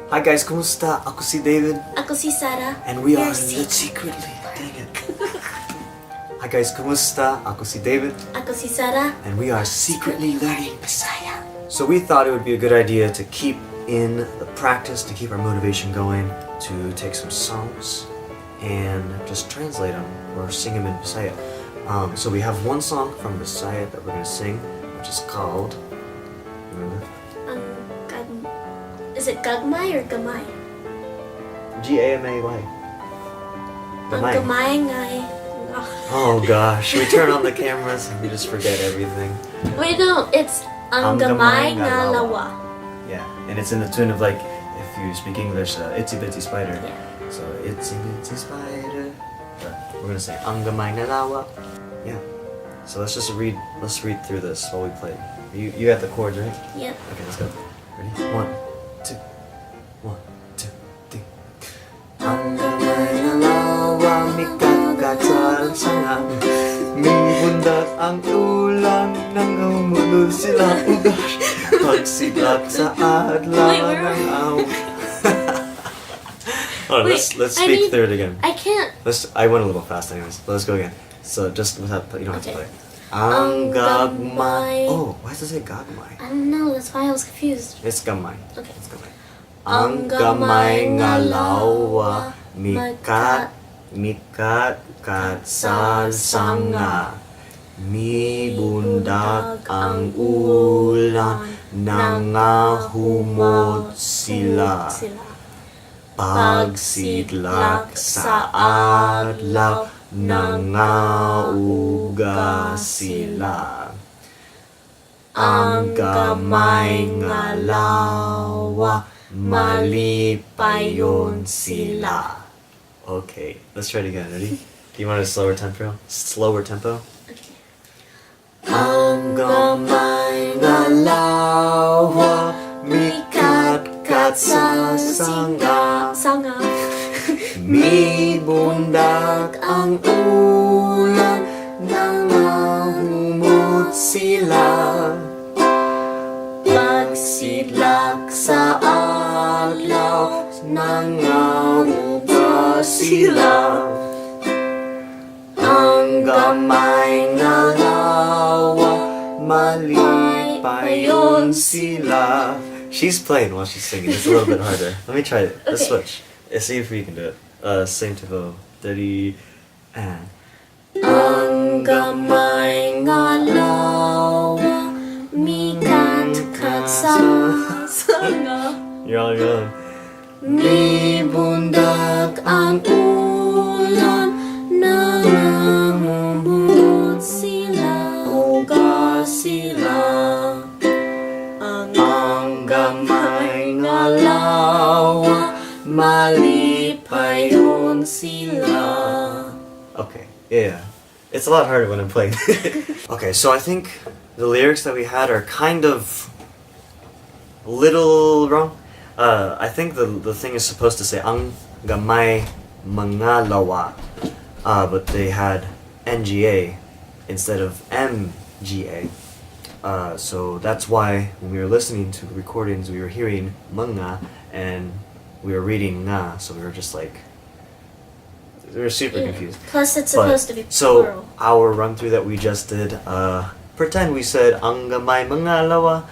Hi guys, kumusta? Ako si David. Ako si Sarah. And we are secretly. Dang it. Hi guys, kumusta? Ako si David. Ako si Sarah. And we are secretly learning Bisayang. So we thought it would be a good idea to keep in the practice, to keep our motivation going, to take some songs and just translate them or sing them in Bisaya. So we have one song from Bisaya that we're going to sing, which is called... Remember? Is it gagmay or gamay? G-A-M-A-Y. Ang gamay ngay. Oh gosh, we turn on the cameras and we just forget everything. Wait, no, it's ang gamay nga lawa. Yeah, and it's in the tune of like, if you speak English, Itsy Bitsy Spider. Yeah. So, Itsy Bitsy Spider. But we're gonna say ang gamay nga lawa. Yeah. So let's read through this while we play. You got the chords, right? Yep. Okay, let's go. Ready? 1, 2, 3. Ang gamay nga lawa, mikagat sa sanga. May bundat ang ulan, nangamulol sila ugash. Pagsiglak sa adlaw ng aw. Hold on, let's speak through it again. I can't. I went a little fast anyways, but let's go again. So just without, you don't have to play. Ang gagmay. Oh, why does it say gagmay? I don't know, that's why I was confused. It's gamay. Okay. It's gamay. Ang gamay nga lawa, mikat kat sa sanga. Mibundak ang ulan, nangahumot sila. Pagsidlak sa adlaw, nangauga sila. Ang gamay nga lawa, malipayon sila. Okay, let's try it again. Ready? Do you want a slower tempo? Okay. Ang gamay nga lawa, mikat kat sa sanga. Mibundak ang ulan, nangahumot sila. Pagsidlak sa adlaw, nangauga sila. Ang gamay nga lawa, malipayon sila. She's playing while she's singing. It's a little bit harder. Let me try it. Let's switch. Let's see if we can do it. Same tempo. 30 and. Ang gamay nga lawa, mikat kat sa sanga. You're on your own. Mibundak ang ulan, nangangumot sila, uga sila. Ang gamay nga lawa, malipayon sila. Okay, yeah. It's a lot harder when I'm playing. Okay, so I think the lyrics that we had are kind of a little wrong. I think the thing is supposed to say ang gamay mga lawa, but they had NGA instead of MGA. So that's why when we were listening to the recordings, we were hearing mga and we were reading nga, so we were just like, we were super confused. Plus it's supposed to be plural. So our run through that we just did, pretend we said ang gamay mga lawa,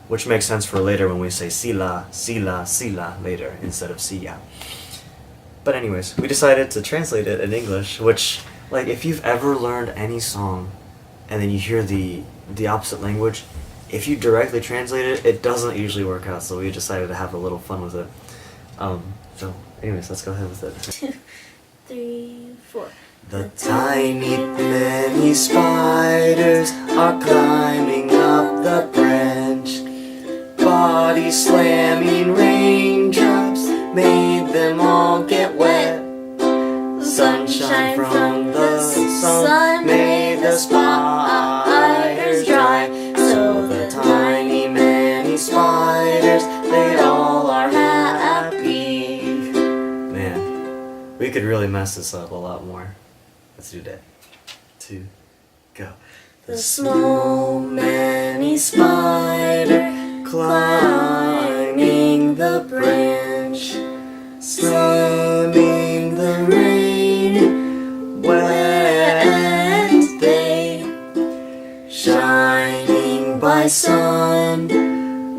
which makes sense for later when we say sila later instead of siya. But anyways, we decided to translate it in English, which, like, if you've ever learned any song and then you hear the opposite language, if you directly translate it, it doesn't usually work out, so we decided to have a little fun with it. So anyways, let's go ahead with it. 2, 3, 4. The tiny many spiders are climbing up the branch. Body slamming raindrops made them all get wet. Sunshine from the sun made the spiders dry. So the tiny many spiders, they all are happy. Man, we could really mess this up a lot more. Let's do that. 2, go. The small many spider climbing the branch. Slamming the rain, wet day, shining by sun,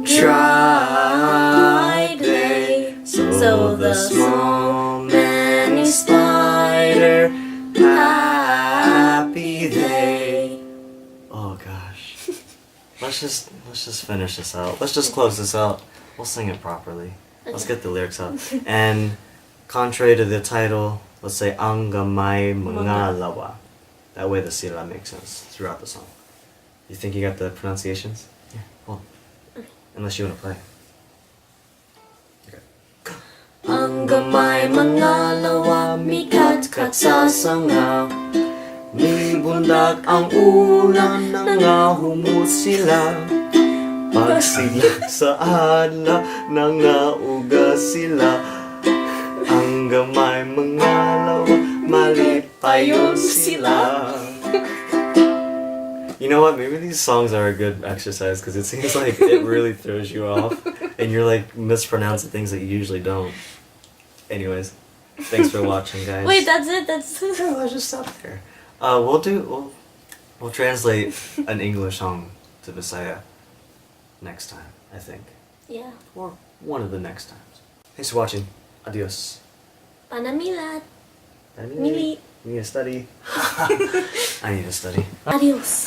dry day. So the small man is spider, happy day. Oh gosh. Let's just finish this out. Let's just close this out. We'll sing it properly. Let's get the lyrics out. And contrary to the title, let's say ang gamay mga lawa. That way the sila makes sense throughout the song. You think you got the pronunciations? Yeah, hold on. Unless you want to play. Okay. Ang gamay mga lawa, mikat-kat sa sanga. Mibundag ang ulan, nangahumot sila. Pagsilag sa adla, nangauga sila. Ang gamay mga lawa, malipayon sila. You know what? Maybe these songs are a good exercise because it seems like it really throws you off and you're like mispronouncing things that you usually don't. Anyways, thanks for watching, guys. Wait, that's it? No, I'll just stop there. We'll translate an English song to Bisaya next time, I think. Yeah. Or one of the next times. Thanks for watching. Adios. Panamilat. Mili. You need to study. I need to study. Adios.